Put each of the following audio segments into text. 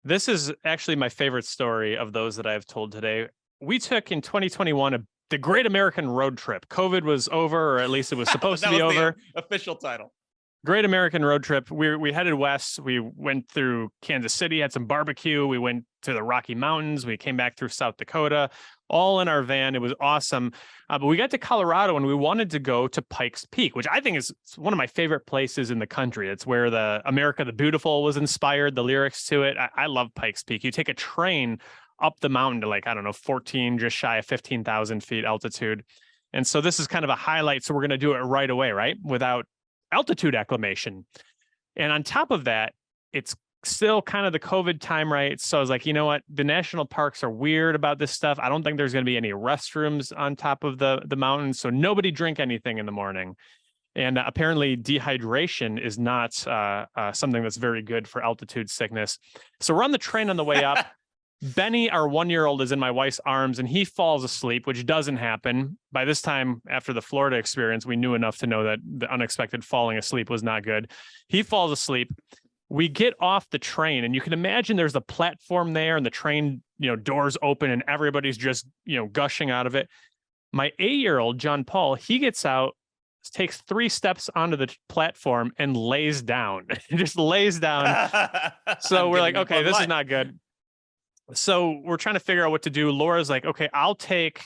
This is actually my favorite story of those that I've told today. We took in 2021 the Great American Road Trip. COVID was over, or at least it was supposed to That be was the over. official title. Great American Road Trip. We headed west. We went through Kansas City, had some barbecue. We went to the Rocky Mountains. We came back through South Dakota, all in our van. It was awesome. But we got to Colorado and we wanted to go to Pike's Peak, which I think is one of my favorite places in the country. It's where the America the Beautiful was inspired, the lyrics to it. I love Pike's Peak. You take a train up the mountain to like, I don't know, 14, just shy of 15,000 feet altitude. And so this is kind of a highlight. So we're going to do it right away, right? Without altitude acclimation. And on top of that, it's still kind of the COVID time, right? So I was like, you know what? The national parks are weird about this stuff. I don't think there's going to be any restrooms on top of the mountain. So nobody drink anything in the morning. And apparently dehydration is not something that's very good for altitude sickness. So we're on the train on the way up. Benny, our 1-year-old, is in my wife's arms and he falls asleep, which doesn't happen. By this time, after the Florida experience, we knew enough to know that the unexpected falling asleep was not good. He falls asleep. We get off the train and you can imagine there's a platform there and the train, doors open and everybody's just, gushing out of it. My 8-year-old, John Paul, he gets out, takes 3 steps onto the platform and lays down, just lays down. So we're like, okay, this is not good. So we're trying to figure out what to do. Laura's like, okay, I'll take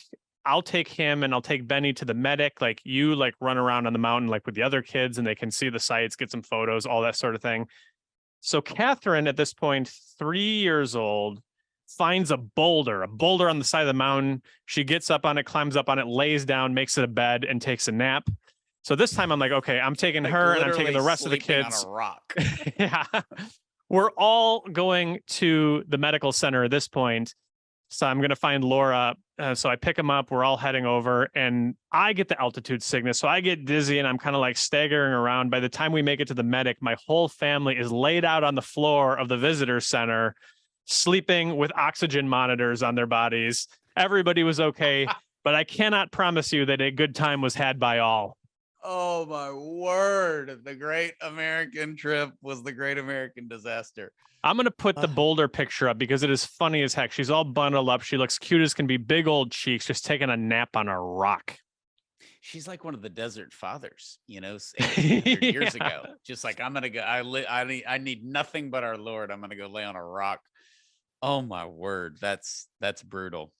him and I'll take Benny to the medic. Like you run around on the mountain, like with the other kids and they can see the sights, get some photos, all that sort of thing. So Catherine at this point, 3 years old, finds a boulder on the side of the mountain. She gets up on it, climbs up on it, lays down, makes it a bed and takes a nap. So this time I'm like, okay, I'm taking her and I'm taking the rest of the kids. On a rock. Yeah. We're all going to the medical center at this point. So I'm going to find Laura. So I pick him up. We're all heading over and I get the altitude sickness. So I get dizzy and I'm kind of like staggering around. By the time we make it to the medic, my whole family is laid out on the floor of the visitor center, sleeping with oxygen monitors on their bodies. Everybody was okay, but I cannot promise you that a good time was had by all. Oh my word. The Great American Trip was the Great American Disaster. I'm going to put the boulder picture up because it is funny as heck. She's all bundled up. She looks cute as can be, big old cheeks, just taking a nap on a rock. She's like one of the desert fathers, 1,800 years ago. Just like, I'm going to go, I need nothing but our Lord. I'm going to go lay on a rock. Oh my word. That's brutal.